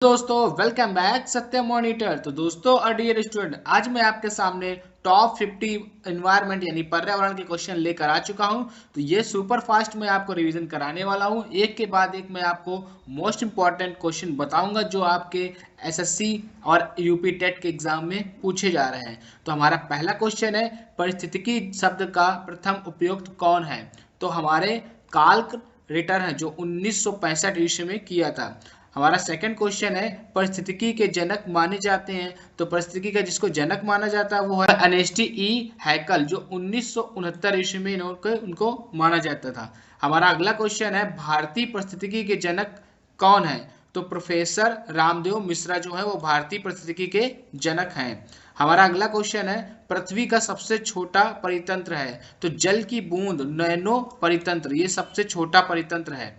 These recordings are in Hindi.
दोस्तों वेलकम बैक सत्य मॉनिटर। तो दोस्तों और डियर स्टूडेंट, आज मैं आपके सामने टॉप 50 एनवायरनमेंट यानी पर्यावरण के क्वेश्चन लेकर आ चुका हूं। तो ये सुपर फास्ट मैं आपको रिवीजन कराने वाला हूं। एक के बाद एक मैं आपको मोस्ट इंपॉर्टेंट क्वेश्चन बताऊंगा जो आपके एसएससी और यूपी टेट के एग्जाम में पूछे जा रहे हैं। तो हमारा पहला क्वेश्चन है, पारिस्थितिकी शब्द का प्रथम उपयोग कौन है? तो हमारे कार्ल रिटर है जो 1965 ईस्वी में किया था। हमारा सेकंड क्वेश्चन है, पारिस्थितिकी के जनक माने जाते हैं। तो पारिस्थितिकी का जिसको जनक माना जाता है वो है अर्नेस्ट ई हैकल जो 1969 ईस्वी में उनको माना जाता था। हमारा अगला क्वेश्चन है, भारतीय पारिस्थितिकी के जनक कौन है? तो प्रोफेसर रामदेव मिश्रा जो है वो भारतीय पारिस्थितिकी के जनक हैं। हमारा अगला क्वेश्चन है, पृथ्वी का सबसे छोटा परितंत्र है। तो जल की बूंद नैनो परितंत्र ये सबसे छोटा परितंत्र है।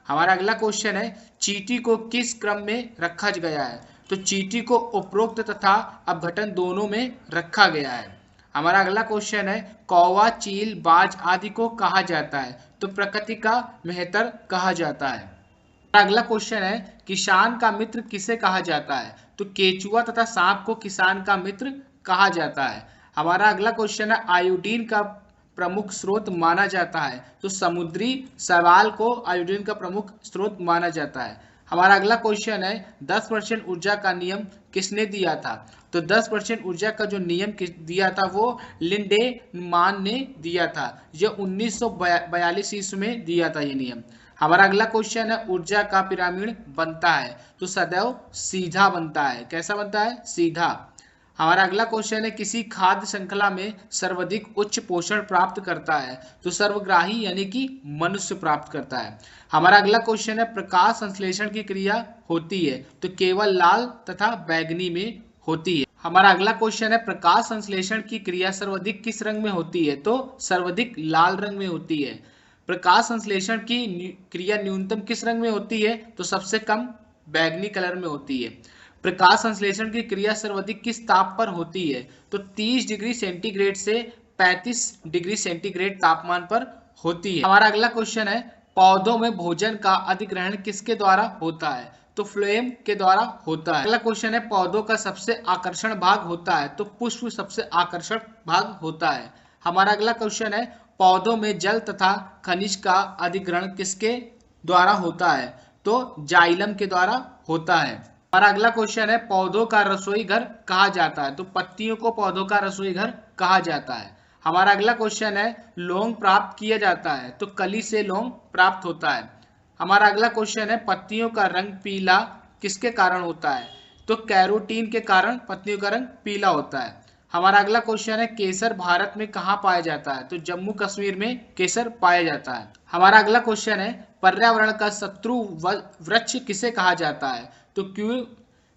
हमारा अगला क्वेश्चन है, चींटी को किस क्रम में रखा गया है? तो चींटी को उपरोक्त तथा अपघटन दोनों में रखा गया है। हमारा अगला क्वेश्चन है, कौवा, चील, बाज आदि को कहा जाता है? तो प्रकृति का मेहतर कहा जाता है। हमारा अगला क्वेश्चन है, किसान का मित्र किसे कहा जाता है? तो केचुआ तथा सांप को किसान का मित्र कहा जाता है। हमारा अगला क्वेश्चन है, आयोडीन का प्रमुख स्रोत माना जाता है? तो समुद्री शैवाल को आयोडीन का प्रमुख स्रोत माना जाता है। हमारा अगला क्वेश्चन है, 10% ऊर्जा का नियम किसने दिया था? तो 10% ऊर्जा का जो नियम दिया था वो लिंडेमान ने दिया था। ये 1942 ईस्वी में दिया था ये नियम। हमारा अगला क्वेश्चन है, ऊर्जा का पिरामिड बनता है? तो सदैव सीधा बनता है। कैसा बनता है? सीधा। हमारा अगला क्वेश्चन है, किसी खाद्य श्रृंखला में सर्वाधिक उच्च पोषण प्राप्त करता है? तो सर्वग्राही यानी कि मनुष्य प्राप्त करता है। हमारा अगला क्वेश्चन है, प्रकाश संश्लेषण की क्रिया होती है? तो केवल लाल तथा बैंगनी में होती है। हमारा अगला क्वेश्चन है, प्रकाश संश्लेषण की क्रिया सर्वाधिक किस रंग में होती है? तो सर्वाधिक लाल रंग में होती है। प्रकाश संश्लेषण की क्रिया न्यूनतम किस रंग में होती है? तो सबसे कम बैंगनी कलर में होती है। प्रकाश संश्लेषण की क्रिया सर्वाधिक किस ताप पर होती है? तो 30 डिग्री सेंटीग्रेड से 35 डिग्री सेंटीग्रेड तापमान पर होती है। हमारा अगला क्वेश्चन है, पौधों में भोजन का अधिग्रहण किसके द्वारा होता है? तो फ्लोएम के द्वारा होता है। अगला क्वेश्चन है, पौधों का सबसे आकर्षण भाग होता है? तो पुष्प सबसे आकर्षण भाग होता है। हमारा अगला क्वेश्चन है, पौधों में जल तथा खनिज का अधिग्रहण किसके द्वारा होता है? तो जाइलम के द्वारा होता है। हमारा अगला क्वेश्चन है, पौधों का रसोई घर कहा जाता है? तो पत्तियों को पौधों का रसोई घर कहा जाता है। हमारा अगला क्वेश्चन है, लौंग प्राप्त किया जाता है? तो कली से लौंग प्राप्त होता है। हमारा अगला क्वेश्चन है, पत्तियों का रंग पीला किसके कारण होता है? तो कैरोटीन के कारण पत्तियों का रंग पीला होता है। हमारा अगला क्वेश्चन है, केसर भारत में कहाँ पाया जाता है? तो जम्मू कश्मीर में केसर पाया जाता है। हमारा अगला क्वेश्चन है, पर्यावरण का शत्रु वृक्ष किसे कहा जाता है? तो क्यों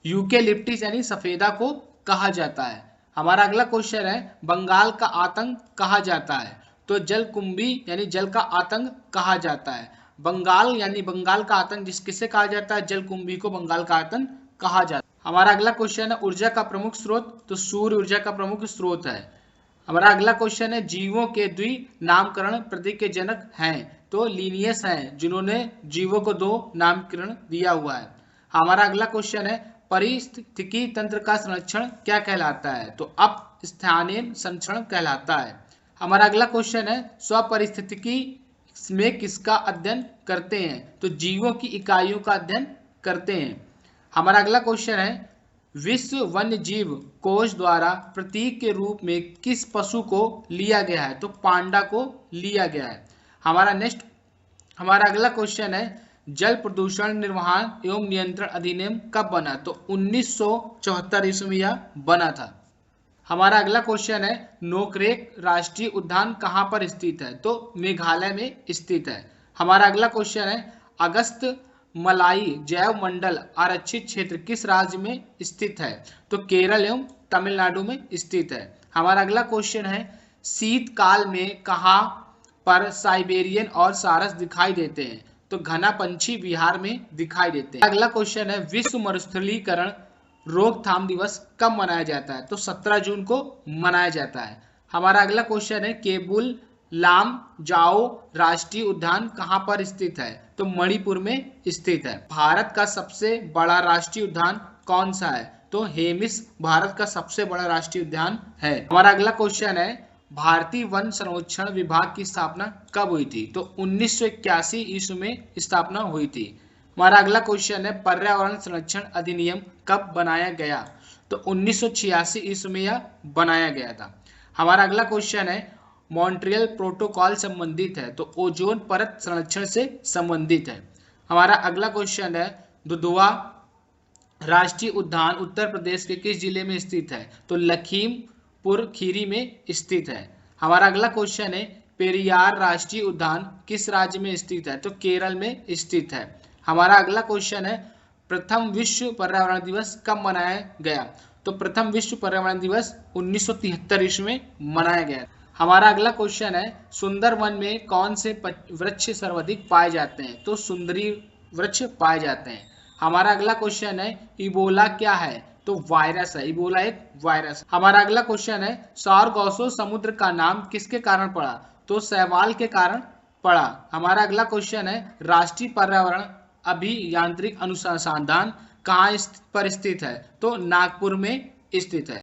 यूकेलिप्टिस यानी सफेदा को कहा जाता है। हमारा अगला क्वेश्चन है, बंगाल का आतंक कहा जाता है? तो जलकुंभी यानी जल का आतंक कहा जाता है। बंगाल यानी बंगाल का आतंक किसे कहा जाता है? जलकुंभी को बंगाल का आतंक कहा जाता है। हमारा अगला क्वेश्चन है, ऊर्जा का प्रमुख स्रोत? तो सूर्य ऊर्जा का प्रमुख स्रोत है। हमारा अगला क्वेश्चन है, जीवों के द्वि नामकरण प्रतीक के जनक हैं? तो लीनियस हैं जिन्होंने जीवों को दो नामकरण दिया हुआ है। हमारा अगला क्वेश्चन है, पारिस्थितिकी तंत्र का संरक्षण क्या कहलाता है? तो अपस्थानीय संरक्षण कहलाता है। हमारा अगला क्वेश्चन है, स्वपारिस्थितिकी में किसका अध्ययन करते हैं? तो जीवों की इकाइयों का अध्ययन करते हैं। हमारा अगला क्वेश्चन है, विश्व वन्य जीव कोष द्वारा प्रतीक के रूप में किस पशु को लिया गया है? तो पांडा को लिया गया है। हमारा अगला क्वेश्चन है, जल प्रदूषण निर्वहन एवं नियंत्रण अधिनियम कब बना? तो 1974 ईस्वी में यह बना था। हमारा अगला क्वेश्चन है, नोकरेक राष्ट्रीय उद्यान कहाँ पर स्थित है? तो मेघालय में स्थित है। हमारा अगला क्वेश्चन है, अगस्त मलाई जैव मंडल आरक्षित क्षेत्र किस राज्य में स्थित है? तो केरल एवं तमिलनाडु में स्थित है। हमारा अगला क्वेश्चन है, शीतकाल में कहाँ पर साइबेरियन और सारस दिखाई देते हैं? तो घना पंछी बिहार में दिखाई देते हैं। अगला क्वेश्चन है, विश्व मरुस्थलीकरण रोकथाम दिवस कब मनाया जाता है? तो 17 जून को मनाया जाता है। हमारा अगला क्वेश्चन है, केबुल लाम जाओ राष्ट्रीय उद्यान कहाँ पर स्थित है? तो मणिपुर में स्थित है। भारत का सबसे बड़ा राष्ट्रीय उद्यान कौन सा है? तो हेमिस भारत का सबसे बड़ा राष्ट्रीय उद्यान है। हमारा अगला क्वेश्चन है, भारतीय वन संरक्षण विभाग की स्थापना कब हुई थी? तो 1981 ईस्वी में स्थापना हुई थी। हमारा अगला क्वेश्चन है, पर्यावरण संरक्षण अधिनियम कब बनाया गया? तो 1986 ईस्वी में यह बनाया गया था। हमारा अगला क्वेश्चन है, मॉन्ट्रियल प्रोटोकॉल संबंधित है? तो ओजोन परत संरक्षण से संबंधित है। हमारा अगला क्वेश्चन है, दुधवा राष्ट्रीय उद्यान उत्तर प्रदेश के किस जिले में स्थित है? तो लखीमपुर खीरी में स्थित है। हमारा अगला क्वेश्चन है, पेरियार राष्ट्रीय उद्यान किस राज्य में स्थित है? तो केरल में स्थित है। हमारा अगला क्वेश्चन है, प्रथम विश्व पर्यावरण दिवस कब मनाया गया? तो प्रथम विश्व पर्यावरण दिवस 1973 ईस्वी में मनाया गया। हमारा अगला क्वेश्चन है, सुंदरवन में कौन से वृक्ष सर्वाधिक पाए जाते हैं? तो सुंदरी वृक्ष पाए जाते हैं। हमारा अगला क्वेश्चन है, इबोला क्या है? तो वायरस है, इबोला एक वायरस। हमारा अगला क्वेश्चन है, सारगोसो समुद्र का नाम किसके कारण पड़ा? तो शैवाल के कारण पड़ा। हमारा अगला क्वेश्चन है, राष्ट्रीय पर्यावरण अभियांत्रिक अनुसंधान कहाँ पर स्थित है? तो नागपुर में स्थित है।